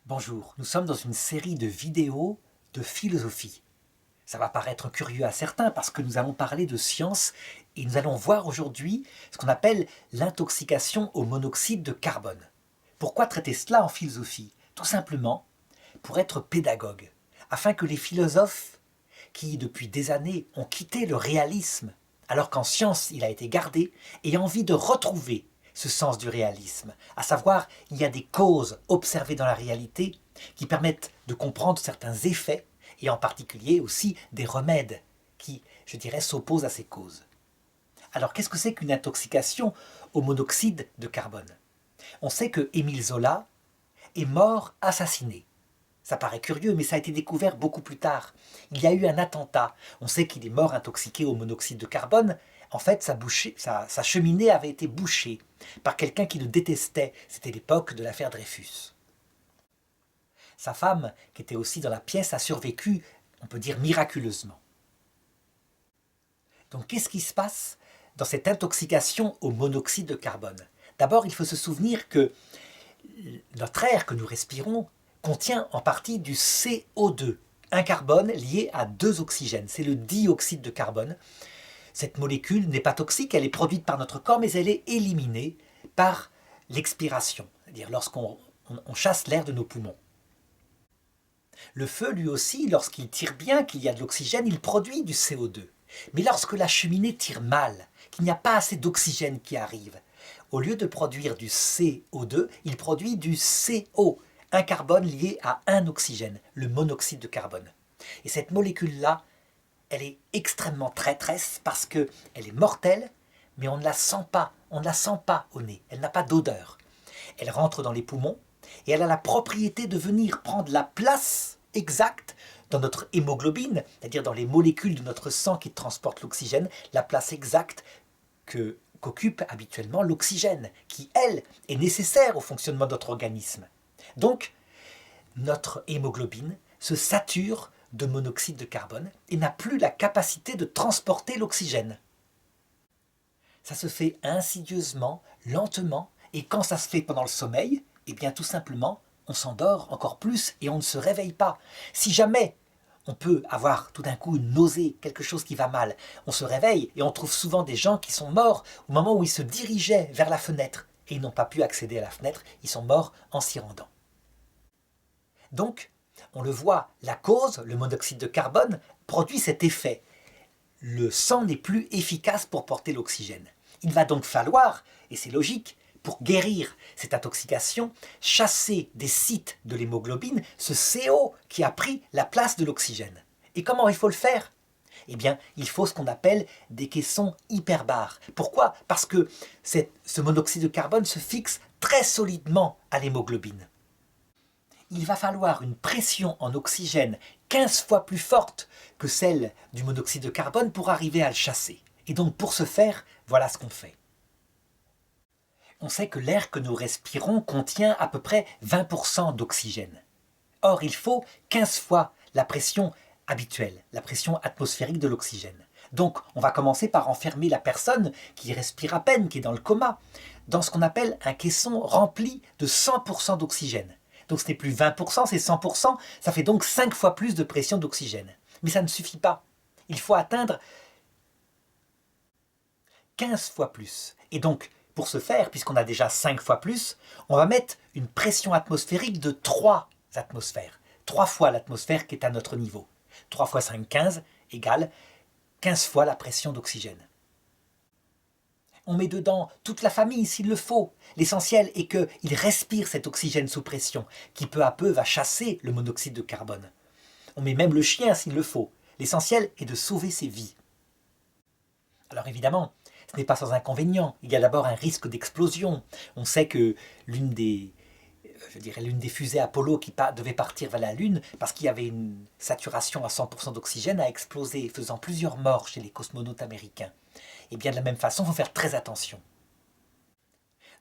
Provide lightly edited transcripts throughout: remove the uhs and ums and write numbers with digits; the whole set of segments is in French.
Bonjour, nous sommes dans une série de vidéos de philosophie. Ça va paraître curieux à certains parce que nous allons parler de science et nous allons voir aujourd'hui ce qu'on appelle l'intoxication au monoxyde de carbone. Pourquoi traiter cela en philosophie? Tout simplement pour être pédagogue, afin que les philosophes qui depuis des années ont quitté le réalisme, alors qu'en science il a été gardé, aient envie de retrouver ce sens du réalisme, à savoir il y a des causes observées dans la réalité qui permettent de comprendre certains effets et en particulier aussi des remèdes qui, je dirais, s'opposent à ces causes. Alors qu'est-ce que c'est qu'une intoxication au monoxyde de carbone? On sait que Émile Zola est mort assassiné. Ça paraît curieux, mais ça a été découvert beaucoup plus tard. Il y a eu un attentat. On sait qu'il est mort intoxiqué au monoxyde de carbone. En fait, sa cheminée avait été bouchée par quelqu'un qui le détestait. C'était l'époque de l'affaire Dreyfus. Sa femme, qui était aussi dans la pièce, a survécu, on peut dire miraculeusement. Donc qu'est-ce qui se passe dans cette intoxication au monoxyde de carbone? D'abord, il faut se souvenir que notre air que nous respirons contient en partie du CO2, un carbone lié à deux oxygènes. C'est le dioxyde de carbone. Cette molécule n'est pas toxique, elle est produite par notre corps, mais elle est éliminée par l'expiration, c'est-à-dire lorsqu'on chasse l'air de nos poumons. Le feu, lui aussi, lorsqu'il tire bien, qu'il y a de l'oxygène, il produit du CO2. Mais lorsque la cheminée tire mal, qu'il n'y a pas assez d'oxygène qui arrive, au lieu de produire du CO2, il produit du CO, un carbone lié à un oxygène, le monoxyde de carbone. Et cette molécule-là, elle est extrêmement traîtresse parce qu'elle est mortelle, mais on ne la sent pas au nez, elle n'a pas d'odeur. Elle rentre dans les poumons et elle a la propriété de venir prendre la place exacte dans notre hémoglobine, c'est-à-dire dans les molécules de notre sang qui transportent l'oxygène, la place exacte qu'occupe habituellement l'oxygène, qui, elle, est nécessaire au fonctionnement de notre organisme. Donc, notre hémoglobine se sature de monoxyde de carbone et n'a plus la capacité de transporter l'oxygène. Ça se fait insidieusement, lentement, et quand ça se fait pendant le sommeil, eh bien tout simplement, on s'endort encore plus et on ne se réveille pas. Si jamais on peut avoir tout d'un coup une nausée, quelque chose qui va mal, on se réveille et on trouve souvent des gens qui sont morts au moment où ils se dirigeaient vers la fenêtre et ils n'ont pas pu accéder à la fenêtre, ils sont morts en s'y rendant. Donc, on le voit, la cause, le monoxyde de carbone, produit cet effet. Le sang n'est plus efficace pour porter l'oxygène. Il va donc falloir, et c'est logique, pour guérir cette intoxication, chasser des sites de l'hémoglobine ce CO qui a pris la place de l'oxygène. Et comment il faut le faire? Eh bien, il faut ce qu'on appelle des caissons hyperbares. Pourquoi? Parce que ce monoxyde de carbone se fixe très solidement à l'hémoglobine. Il va falloir une pression en oxygène 15 fois plus forte que celle du monoxyde de carbone pour arriver à le chasser. Et donc pour ce faire, voilà ce qu'on fait. On sait que l'air que nous respirons contient à peu près 20% d'oxygène. Or, il faut 15 fois la pression habituelle, la pression atmosphérique de l'oxygène. Donc, on va commencer par enfermer la personne qui respire à peine, qui est dans le coma, dans ce qu'on appelle un caisson rempli de 100% d'oxygène. Donc ce n'est plus 20%, c'est 100%, ça fait donc 5 fois plus de pression d'oxygène. Mais ça ne suffit pas. Il faut atteindre 15 fois plus. Et donc, pour ce faire, puisqu'on a déjà 5 fois plus, on va mettre une pression atmosphérique de 3 atmosphères. 3 fois l'atmosphère qui est à notre niveau. 3 fois 5, 15, égale 15 fois la pression d'oxygène. On met dedans toute la famille s'il le faut. L'essentiel est qu'il respire cet oxygène sous pression, qui peu à peu va chasser le monoxyde de carbone. On met même le chien s'il le faut. L'essentiel est de sauver ses vies. Alors évidemment, ce n'est pas sans inconvénient. Il y a d'abord un risque d'explosion. On sait que l'une des fusées Apollo qui devait partir vers la Lune, parce qu'il y avait une saturation à 100% d'oxygène, a explosé, faisant plusieurs morts chez les cosmonautes américains. Et bien de la même façon, il faut faire très attention.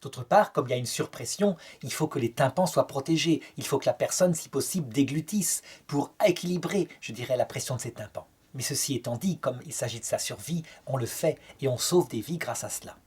D'autre part, comme il y a une surpression, il faut que les tympans soient protégés. Il faut que la personne, si possible, déglutisse pour équilibrer, je dirais, la pression de ses tympans. Mais ceci étant dit, comme il s'agit de sa survie, on le fait et on sauve des vies grâce à cela.